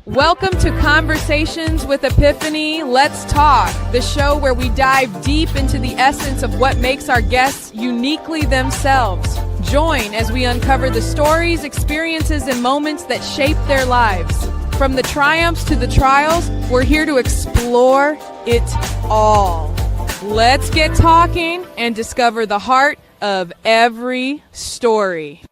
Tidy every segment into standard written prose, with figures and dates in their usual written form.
Welcome to Conversations with Epiphany. Let's talk, the show where we dive deep into the essence of what makes our guests uniquely themselves. Join as we uncover the stories, experiences, and moments that shape their lives. From the triumphs to the trials, we're here to explore it all. Let's get talking and discover the heart of every story.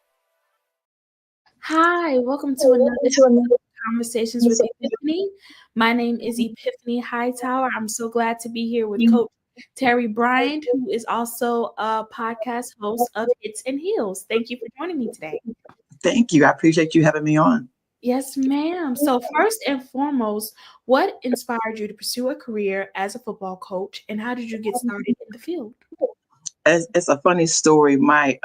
Hi, welcome to another Conversations with Epiphany. My name is Epiphany Hightower. I'm so glad to be here with Coach Terri Bryant, who is also a podcast host of Hits and Heels. Thank you for joining me today. Thank you. I appreciate you having me on. Yes, ma'am. So first and foremost, what inspired you to pursue a career as a football coach, and how did you get started in the field? It's a funny story. My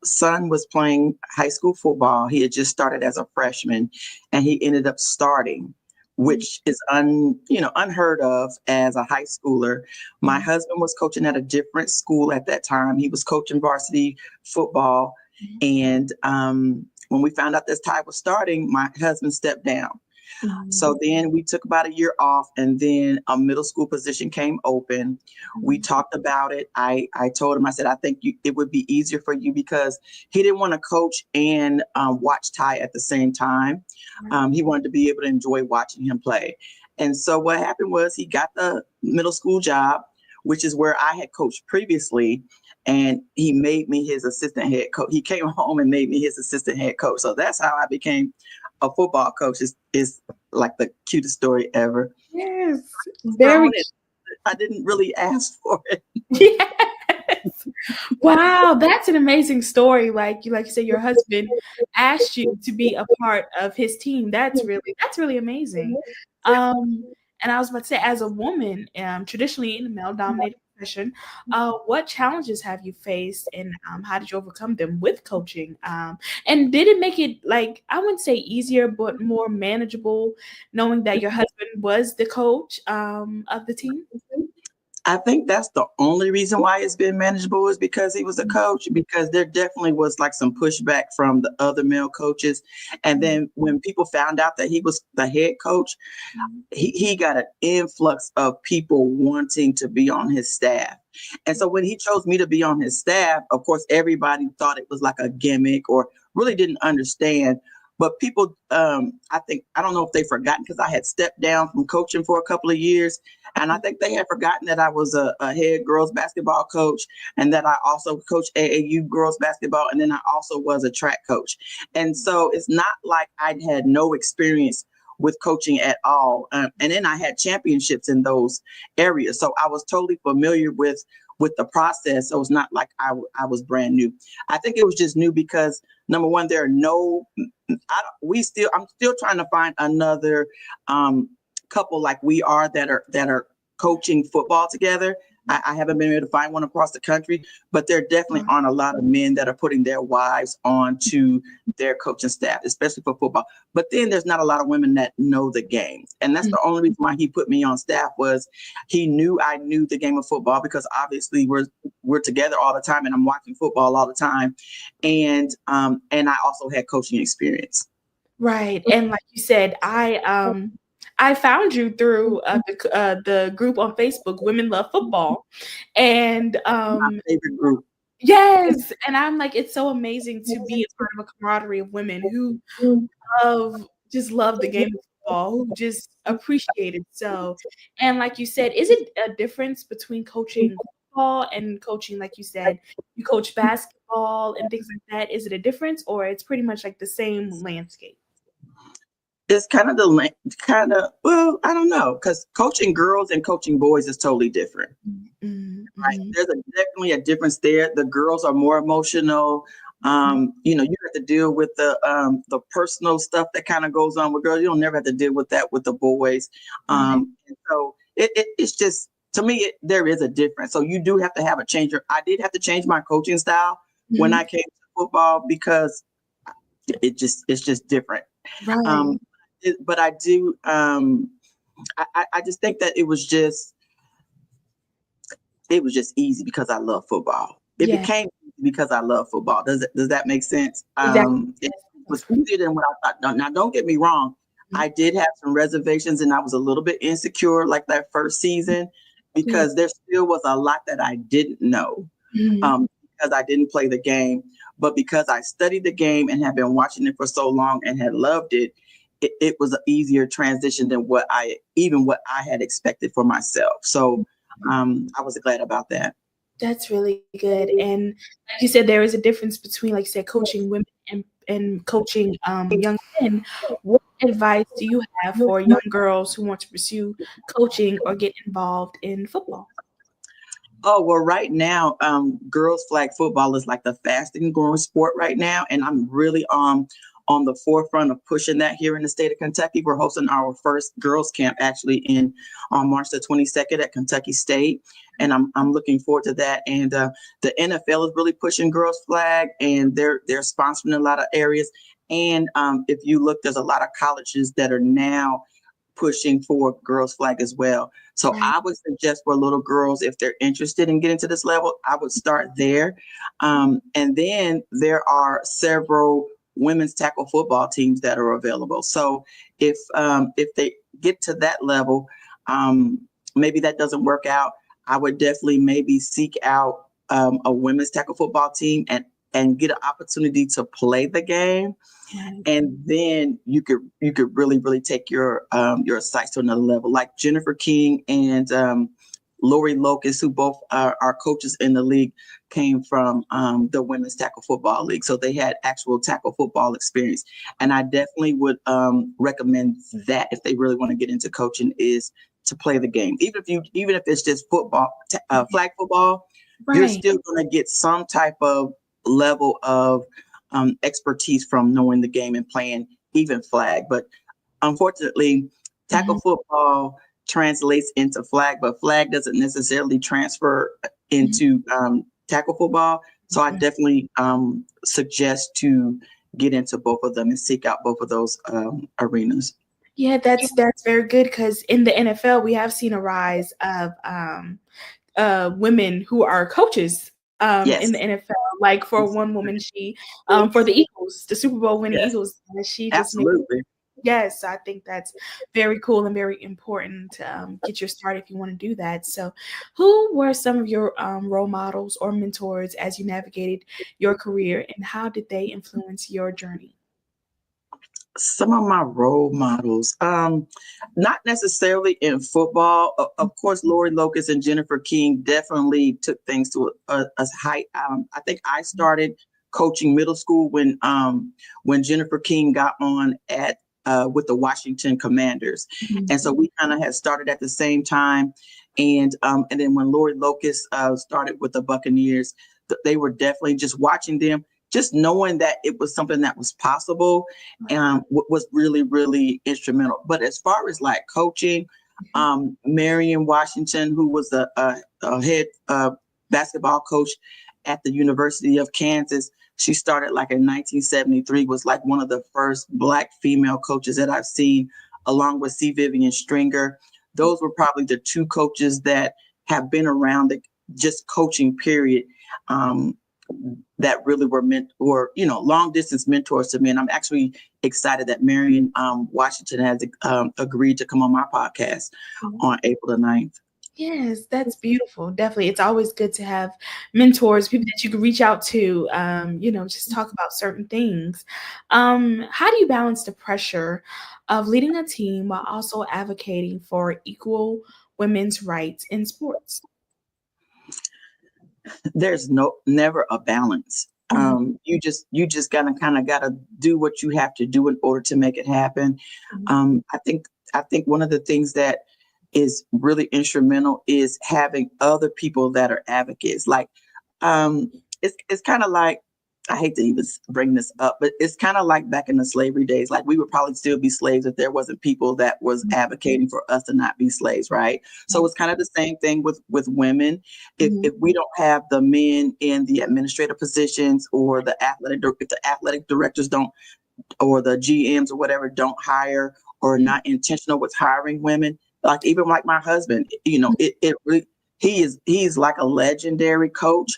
son was playing high school football. He had just started as a freshman, and he ended up starting, which is unheard of as a high schooler. My husband was coaching at a different school at that time. He was coaching varsity football, and when we found out this Ty was starting, my husband stepped down. So then we took about a year off, and then a middle school position came open. We talked about it. I told him, I said, I think it would be easier for you, because he didn't want to coach and watch Ty at the same time. He wanted to be able to enjoy watching him play. And so what happened was he got the middle school job, which is where I had coached previously. And he made me his assistant head coach. He came home and made me his assistant head coach. So that's how I became a football coach. Is like the cutest story ever. Yes, I didn't really ask for it. Yes. Wow, that's an amazing story. Like you said, your husband asked you to be a part of his team. That's really amazing. And I was about to say, as a woman, traditionally in a male-dominated profession, what challenges have you faced, and how did you overcome them with coaching? And did it make it, like, I wouldn't say easier, but more manageable, knowing that your husband was the coach of the team? I think that's the only reason why it's been manageable, is because he was a coach, because there definitely was like some pushback from the other male coaches. And then when people found out that he was the head coach, he got an influx of people wanting to be on his staff. And so when he chose me to be on his staff, of course, everybody thought it was like a gimmick or really didn't understand. But people, I don't know if they've forgotten, because I had stepped down from coaching for a couple of years. And I think they had forgotten that I was a head girls basketball coach, and that I also coached AAU girls basketball. And then I also was a track coach. And so it's not like I'd had no experience with coaching at all. And then I had championships in those areas. So I was totally familiar with the process. So it's not like I was brand new. I think it was just new because, number one, there are I'm still trying to find another couple like we are that are coaching football together. I haven't been able to find one across the country, but there definitely aren't a lot of men that are putting their wives onto their coaching staff, especially for football. But then there's not a lot of women that know the game. And that's the only reason why he put me on staff, was he knew I knew the game of football, because obviously we're together all the time and I'm watching football all the time. And I also had coaching experience. Right. And like you said, I found you through the group on Facebook, Women Love Football. And My favorite group. Yes. And I'm like, it's so amazing to be a part of a camaraderie of women who love the game of football, who just appreciate it so. And like you said, is it a difference between coaching football and coaching, like you said, you coach basketball and things like that? Is it a difference, or it's pretty much like the same landscape? It's kind of well, I don't know, because coaching girls and coaching boys is totally different. Right? There's definitely a difference there. The girls are more emotional. You have to deal with the personal stuff that kind of goes on with girls. You don't never have to deal with that with the boys. And so it's just, to me, there is a difference. So you do have to have a changer. I did have to change my coaching style when I came to football, because it's just different. Right. But I do, I just think that it was just easy because I love football. It became easy because I love football. Does that make sense? Exactly. It was easier than what I thought. Now, don't get me wrong. I did have some reservations, and I was a little bit insecure like that first season because there still was a lot that I didn't know, because I didn't play the game. But because I studied the game and had been watching it for so long and had loved it, it was an easier transition than what I had expected for myself. So I was glad about that. That's really good. And like you said, there is a difference between, like you said, coaching women and coaching young men. What advice do you have for young girls who want to pursue coaching or get involved in football? Oh, well, right now, girls flag football is like the fastest growing sport right now. And I'm really on the forefront of pushing that here in the state of Kentucky. We're hosting our first girls camp actually on March the 22nd at Kentucky State. And I'm looking forward to that. And the NFL is really pushing girls flag, and they're sponsoring a lot of areas. And if you look, there's a lot of colleges that are now pushing for girls flag as well. So Right. I would suggest for little girls, if they're interested in getting to this level, I would start there. And then there are several women's tackle football teams that are available. So if they get to that level, maybe that doesn't work out, I would definitely maybe seek out a women's tackle football team and get an opportunity to play the game. Right. And then you could really take your sights to another level. Like Jennifer King and Lori Locust, who both are coaches in the league, came from the Women's Tackle Football League. So they had actual tackle football experience. And I definitely would recommend that if they really want to get into coaching, is to play the game. Even if it's just football, flag football, you're Right. still going to get some type of level of expertise from knowing the game and playing even flag. But unfortunately, tackle football translates into flag, but flag doesn't necessarily transfer into tackle football. So I definitely suggest to get into both of them and seek out both of those arenas. Yeah, that's very good because in the NFL we have seen a rise of women who are coaches in Yes, the NFL. Like for one woman, she for the Eagles, the Super Bowl winning yes, Eagles, she just made. absolutely. Yes, I think that's very cool and very important to get your start if you want to do that. So, who were some of your role models or mentors as you navigated your career, and how did they influence your journey? Some of my role models, not necessarily in football. Of course, Lori Locust and Jennifer King definitely took things to a height. I think I started coaching middle school when Jennifer King got on at with the Washington Commanders, and so we kind of had started at the same time. And then when Lori Locust started with the Buccaneers, they were definitely just watching them, just knowing that it was something that was possible, was really, really instrumental. But as far as like coaching, Marion Washington, who was a head basketball coach at the University of Kansas, she started like in 1973, was like one of the first Black female coaches that I've seen, along with C. Vivian Stringer. Those were probably the two coaches that have been around the just coaching period. That really were long distance mentors to me. And I'm actually excited that Marion Washington has agreed to come on my podcast on April the 9th. Yes, that's beautiful. Definitely. It's always good to have mentors, people that you can reach out to, just talk about certain things. How do you balance the pressure of leading a team while also advocating for equal women's rights in sports? There's never a balance. You just gotta do what you have to do in order to make it happen. I think one of the things that is really instrumental is having other people that are advocates. Like it's kind of like, I hate to even bring this up, but it's kind of like back in the slavery days. Like we would probably still be slaves if there wasn't people that was advocating for us to not be slaves, right? So it's kind of the same thing with women. If we don't have the men in the administrative positions, or if the athletic directors don't, or the GMs or whatever don't hire, or not intentional with hiring women, like even like my husband, it really, he's like a legendary coach,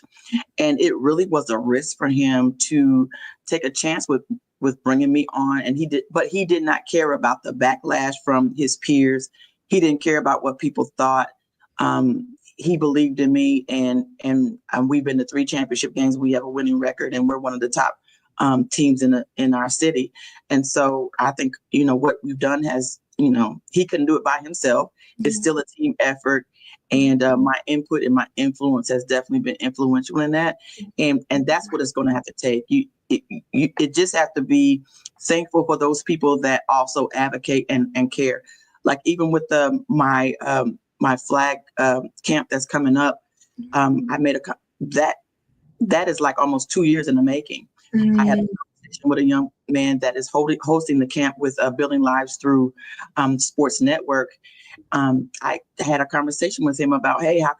and it really was a risk for him to take a chance with with bringing me on, and he did not care about the backlash from his peers. He didn't care about what people thought. He believed in me, and we've been to 3 championship games. We have a winning record, and we're one of the top teams in our city. And so I think, what we've done has, he couldn't do it by himself. It's still a team effort. And my input and my influence has definitely been influential in that. And that's what it's going to have to take. It just have to be thankful for those people that also advocate and care. Like even with my flag camp that's coming up, I made that is like almost 2 years in the making. I had a conversation with a young man that is hosting the camp with Building Lives Through Sports Network. I had a conversation with him about, hey, how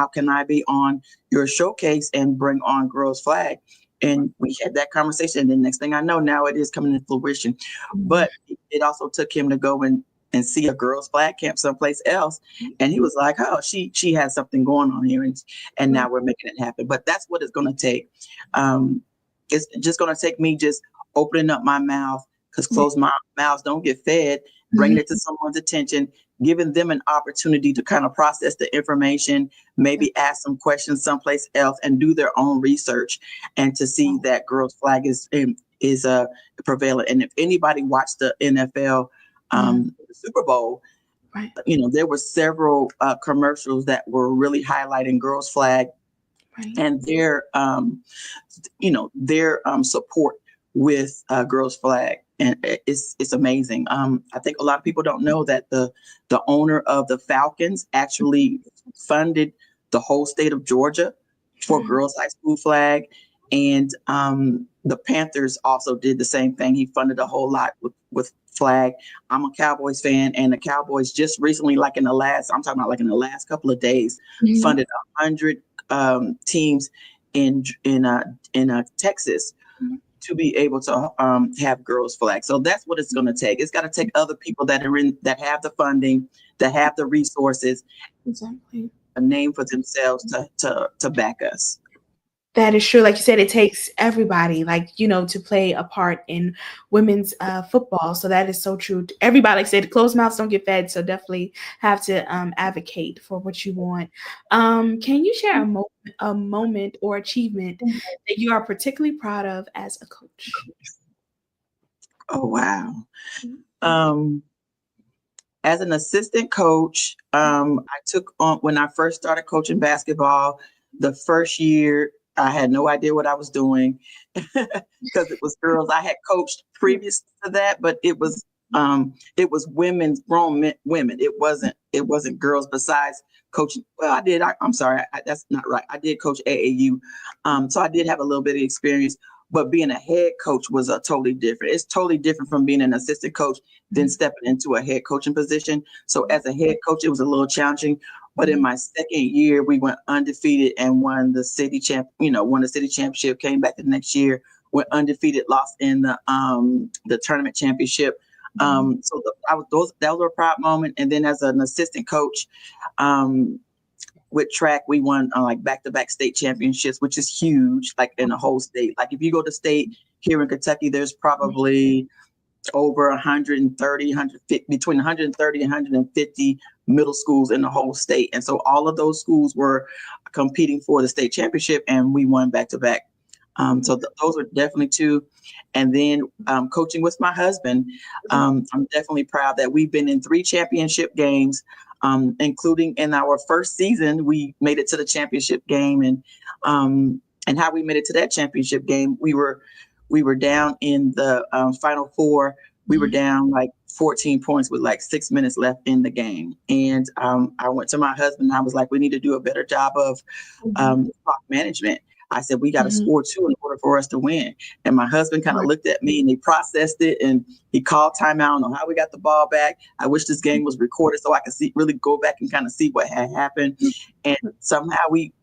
can I be on your showcase and bring on Girls Flag? And we had that conversation. And the next thing I know, now it is coming to fruition. But it also took him to go and see a Girls Flag camp someplace else. And he was like, oh, she has something going on here. And now we're making it happen. But that's what it's going to take. It's just going to take me just opening up my mouth, because closed mouths don't get fed, bringing it to someone's attention, giving them an opportunity to kind of process the information, maybe ask some questions someplace else and do their own research, and to see that Girls Flag is prevalent. And if anybody watched the NFL Super Bowl, there were several commercials that were really highlighting Girls Flag and their support with Girls Flag. And it's amazing. I think a lot of people don't know that the owner of the Falcons actually funded the whole state of Georgia for Girls High School Flag. And the Panthers also did the same thing. He funded a whole lot with flag. I'm a Cowboys fan, and the Cowboys just recently, in the last couple of days, funded 100 teams in Texas to be able to have Girls Flag. So that's what it's going to take. It's got to take other people that have the funding, that have the resources, a name for themselves to back us. That is true. Like you said, it takes everybody, to play a part in women's football. So that is so true. Everybody, like I said, closed mouths don't get fed. So definitely have to advocate for what you want. Can you share a moment or achievement that you are particularly proud of as a coach? Oh, wow. As an assistant coach, I took on, when I first started coaching basketball, the first year, I had no idea what I was doing because it was girls. I had coached previous to that, but it was women, grown women. It wasn't girls. Besides coaching, well, I did. I'm sorry, that's not right. I did coach AAU, so I did have a little bit of experience. But being a head coach was totally different. It's totally different from being an assistant coach than stepping into a head coaching position. So as a head coach, it was a little challenging. But in my second year, we went undefeated and won the city championship. Came back the next year, went undefeated, lost in the tournament championship. So that was a proud moment. And then as an assistant coach, with track, we won back-to-back state championships, which is huge, in the whole state. If you go to state here in Kentucky, there's probably over 130, between 130 and 150 middle schools in the whole state. And so all of those schools were competing for the state championship, and we won back-to-back. So those are definitely two. And then coaching with my husband, I'm definitely proud that we've been in 3 championship games, including in our first season, we made it to the championship game. And how we made it to that championship game, we were down in the Final Four. We were down 14 points with 6 minutes left in the game. And I went to my husband and I was like, we need to do a better job of clock management. I said, we got to score 2 in order for us to win. And my husband kind of looked at me and he processed it and he called timeout on how we got the ball back. I wish this game was recorded so I could really go back and kind of see what had happened. And somehow we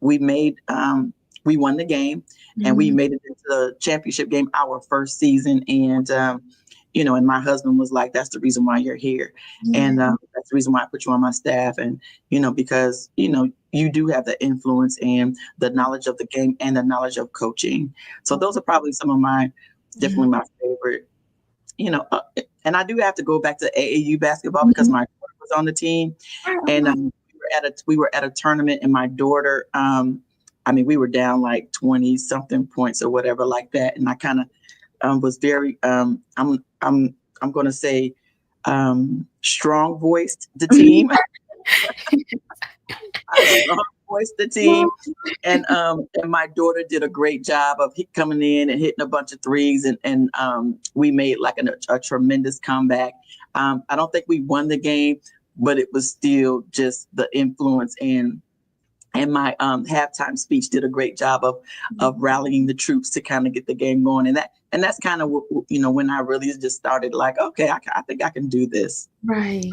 made, we won the game and we made it into the championship game our first season. And, and my husband was like, that's the reason why you're here. And that's the reason why I put you on my staff. And, because, you do have the influence and the knowledge of the game and the knowledge of coaching. So those are probably some of my definitely my favorite. And I do have to go back to AAU basketball because my daughter was on the team, and we were at a tournament, and my daughter, we were down like 20 something points or whatever like that, and I kind of was very, I'm going to say, strong voiced the team. I strong voiced the team, and my daughter did a great job of coming in and hitting a bunch of threes, and we made like a tremendous comeback. I don't think we won the game, but it was still just the influence, and my halftime speech did a great job of rallying the troops to kind of get the game going, and that's kind of when I really just started like, okay, I think I can do this. Right,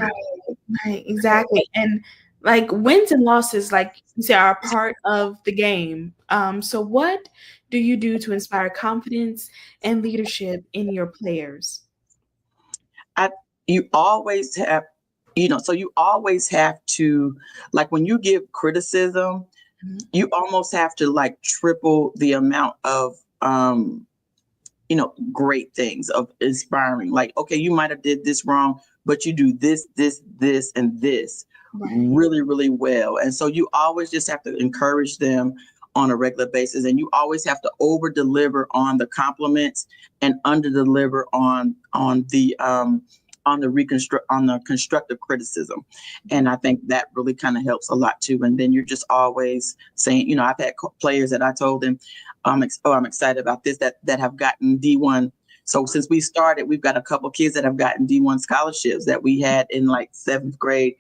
exactly. And like wins and losses, like you say, are a part of the game. So what do you do to inspire confidence and leadership in your players? You always have, so you always have to, like when you give criticism, you almost have to like triple the amount of, great things, of inspiring. Like, okay, you might have did this wrong, but you do this, and this really, really well. And so you always just have to encourage them on a regular basis. And you always have to over deliver on the compliments and under deliver on the constructive criticism. And I think that really kind of helps a lot too. And then you're just always saying, I've had players that I told them, I'm excited about this, that have gotten D1. So since we started, we've got a couple kids that have gotten D1 scholarships that we had in like 7th grade.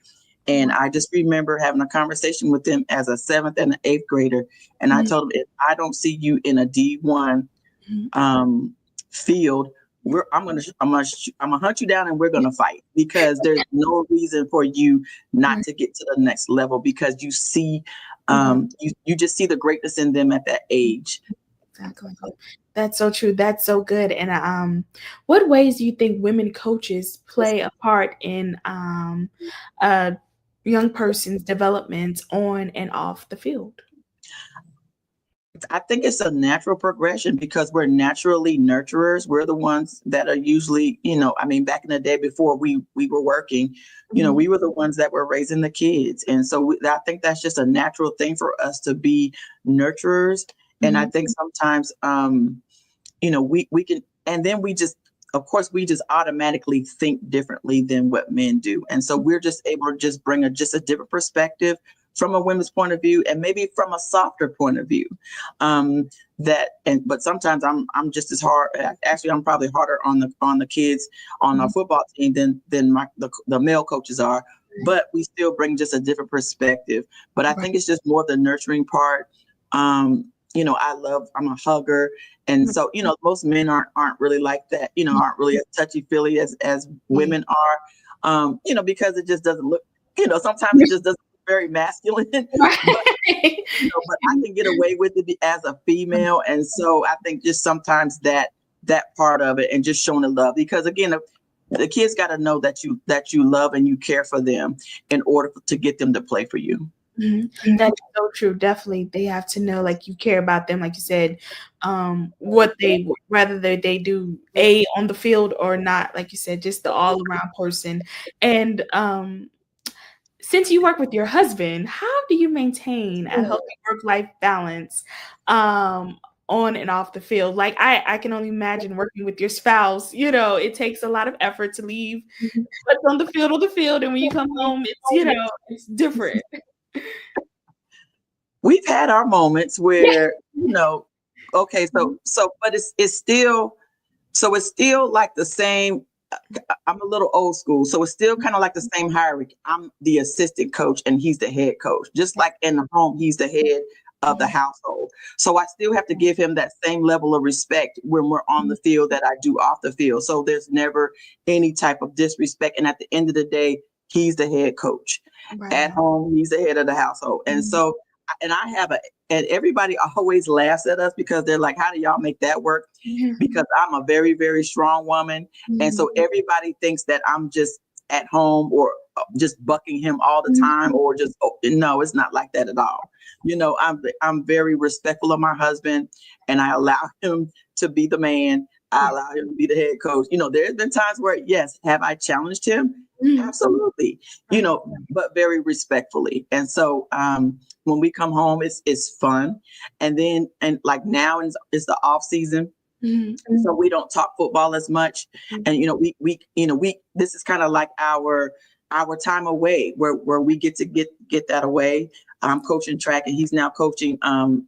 And I just remember having a conversation with them as a 7th and an 8th grader. And I told them, if I don't see you in a D1 field, I'm gonna hunt you down, and we're gonna fight, because there's no reason for you not to get to the next level, because you see, you just see the greatness in them at that age. Exactly. That's so true. That's so good. And what ways do you think women coaches play a part in a young person's development on and off the field? I think it's a natural progression, because we're naturally nurturers. We're the ones that are usually, back in the day before we were working, we were the ones that were raising the kids. And so I think that's just a natural thing for us to be nurturers. And I think sometimes, we can, and then we just automatically think differently than what men do. And so we're just able to just bring a different perspective from a women's point of view, and maybe from a softer point of view. But sometimes I'm just as hard. Actually, I'm probably harder on the kids on our football team than the male coaches are. But we still bring just a different perspective. But I think it's just more the nurturing part. I'm a hugger. And so, most men aren't really like that, aren't really as touchy-feely as women are, because it just doesn't look, sometimes it just doesn't look very masculine. But I can get away with it as a female. And so I think just sometimes that part of it, and just showing the love, because again, the kids got to know that you love and you care for them in order to get them to play for you. That's so true. Definitely, they have to know, like, you care about them, like you said, what whether they do on the field or not, like you said, just the all around person. And since you work with your husband, how do you maintain a healthy work-life balance on and off the field? Like, I can only imagine working with your spouse. It takes a lot of effort to leave what's on the field, and when you come home, it's different. We've had our moments where, okay, but it's still like the same. I'm a little old school, so it's still kind of like the same hierarchy. I'm the assistant coach and he's the head coach. Just like in the home, he's the head of the household. So I still have to give him that same level of respect when we're on the field that I do off the field. So there's never any type of disrespect. And at the end of the day, he's the head coach. Right. At home, he's the head of the household. And so, and everybody always laughs at us, because they're like, how do y'all make that work? Because I'm a very, very strong woman. And so everybody thinks that I'm just at home or just bucking him all the time, or just, no, it's not like that at all. I'm very respectful of my husband, and I allow him to be the man. I allow him to be the head coach. There's been times where, yes, have I challenged him? Absolutely. But very respectfully. And so when we come home, it's fun. And then, and like now it's the off season. So we don't talk football as much. And, we this is kind of like our time away where we get to get that away. I'm coaching track and he's now coaching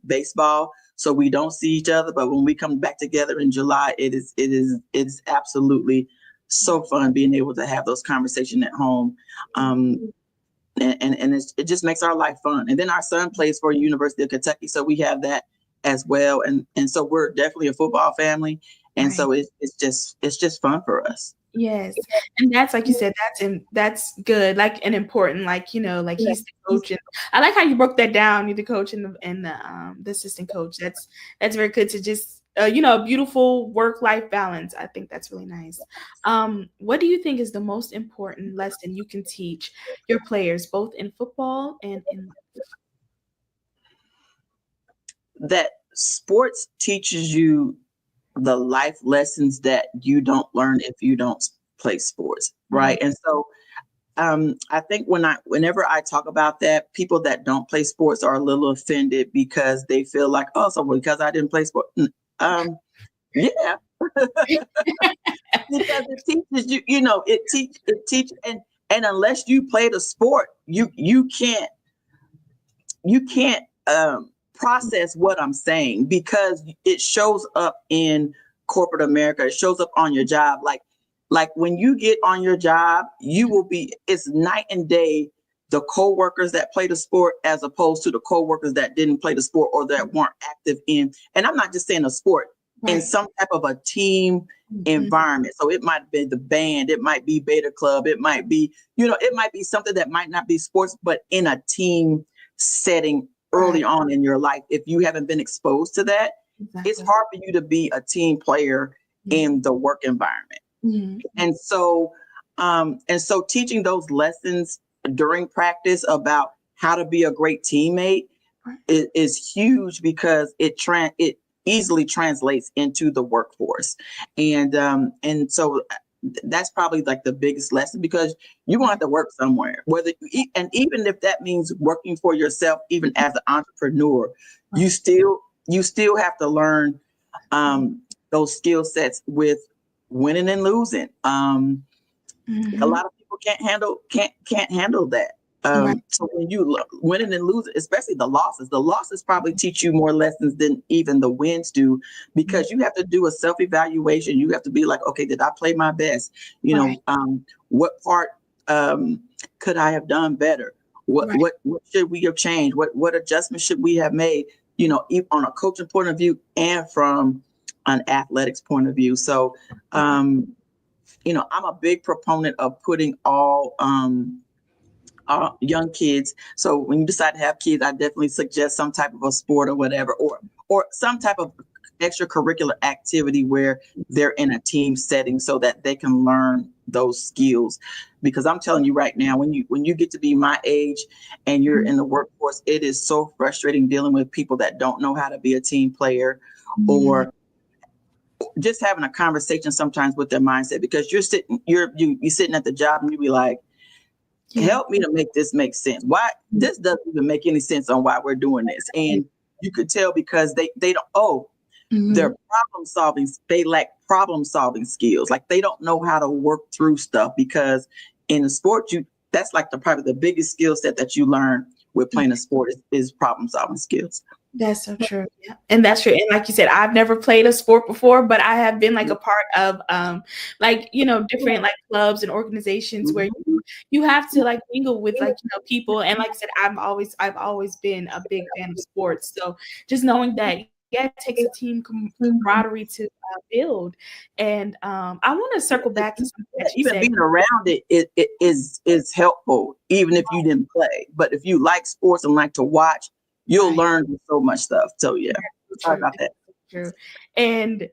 baseball. So we don't see each other, but when we come back together in July, it's absolutely so fun being able to have those conversations at home. And it just makes our life fun. And then our son plays for University of Kentucky, so we have that as well. And so we're definitely a football family. And so it's just fun for us. Yes. And that's, like you said, that's good, like, and important, like, like he's the coach. And I like how you broke that down. You're the coach and the assistant coach. That's very good to just, a beautiful work-life balance. I think that's really nice. What do you think is the most important lesson you can teach your players, both in football and in life? That sports teaches you the life lessons that you don't learn if you don't play sports, right? And so I think whenever I talk about that, people that don't play sports are a little offended because they feel like, oh, so because I didn't play sports. Yeah. Because it teaches you, it teaches, and unless you played a sport, you can't process what I'm saying, because it shows up in corporate America. It shows up on your job. Like when you get on your job, it's night and day, the coworkers that play the sport as opposed to the coworkers that didn't play the sport or that weren't active in, and I'm not just saying a sport, in some type of a team environment. So it might be the band, it might be Beta Club, it might be, it might be something that might not be sports, but in a team setting early on in your life. If you haven't been exposed to that, it's hard for you to be a team player in the work environment. And so teaching those lessons during practice about how to be a great teammate is huge, because it easily translates into the workforce. And so that's probably like the biggest lesson, because you want to work somewhere, and even if that means working for yourself, even as an entrepreneur, you still have to learn those skill sets with winning and losing. A lot of people can't handle that. So when you winning and losing, especially the losses probably teach you more lessons than even the wins do, because you have to do a self-evaluation. You have to be like, okay, did I play my best? What part could I have done better? What should we have changed? What adjustments should we have made? On a coaching point of view and from an athletics point of view. So, I'm a big proponent of putting all young kids. So when you decide to have kids, I definitely suggest some type of a sport or whatever, or some type of extracurricular activity where they're in a team setting so that they can learn those skills. Because I'm telling you right now, when you get to be my age and you're in the workforce, it is so frustrating dealing with people that don't know how to be a team player, or just having a conversation sometimes with their mindset, because you're sitting at the job and you be like, help me to make this make sense. Why this doesn't even make any sense on why we're doing this. And you could tell because they don't, they're they lack problem solving skills. Like they don't know how to work through stuff, because in the sport, that's like probably the biggest skill set that you learn with playing a sport is problem solving skills. That's so true. Yeah. And that's true. And like you said, I've never played a sport before, but I have been like a part of different like clubs and organizations where you have to like mingle with people. And like I said, I've always been a big fan of sports. So just knowing that, it takes a team camaraderie to build. And I want to circle back to something that you even said. Being around it is helpful, even if you didn't play. But if you like sports and like to watch, you'll learn so much stuff. So yeah, sorry about that. True. And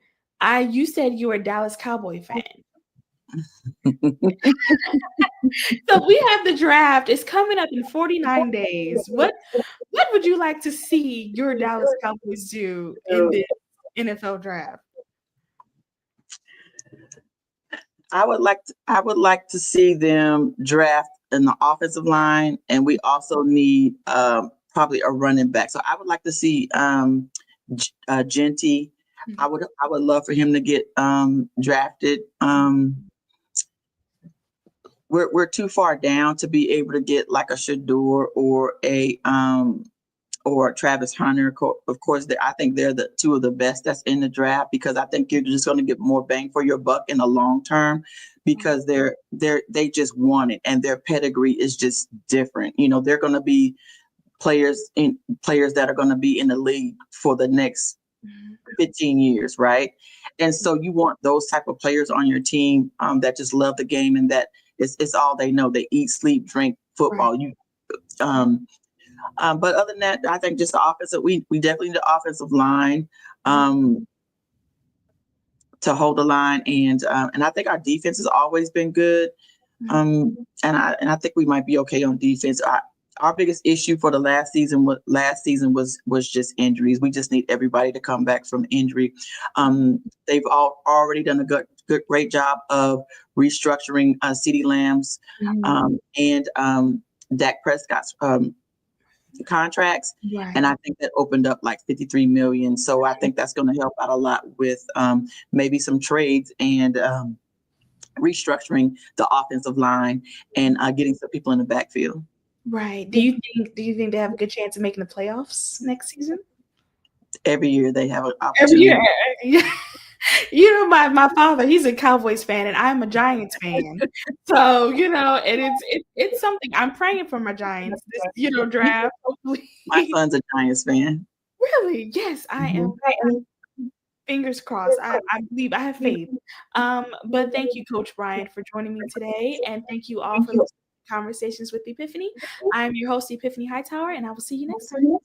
you said you were a Dallas Cowboy fan. So we have the draft. It's coming up in 49 days. What would you like to see your Dallas Cowboys do in the NFL draft? I would like to see them draft in the offensive line, and we also need probably a running back. So I would like to see Genty. I would love for him to get drafted. We're too far down to be able to get like a Shador or Travis Hunter. Of course, I think they're the two of the best that's in the draft, because I think you're just going to get more bang for your buck in the long term, because they just want it, and their pedigree is just different. They're going to be players that are going to be in the league for the next 15 years, right? And so you want those type of players on your team that just love the game, and that it's all they know. They eat, sleep, drink football. Right. You But other than that, I think just the offensive, we definitely need the offensive line to hold the line, and I think our defense has always been good, and I think we might be okay on defense. Our biggest issue for the last season was just injuries. We just need everybody to come back from injury. They've already done a great job of restructuring CeeDee Lamb's and Dak Prescott's contracts, Right. and I think that opened up like $53 million. So I think that's going to help out a lot with maybe some trades and restructuring the offensive line and getting some people in the backfield. Right. Do you think they have a good chance of making the playoffs next season? Every year they have an Every opportunity. year. My father, he's a Cowboys fan, and I'm a Giants fan. So, and it's something I'm praying for my Giants this, draft. Hopefully. My son's a Giants fan. Really? Yes, I am. Fingers crossed. I believe, I have faith. But thank you, Coach Bryant, for joining me today, and thank you all for listening to Conversations with Epiphany. I'm your host, Epiphany Hightower, and I will see you next time.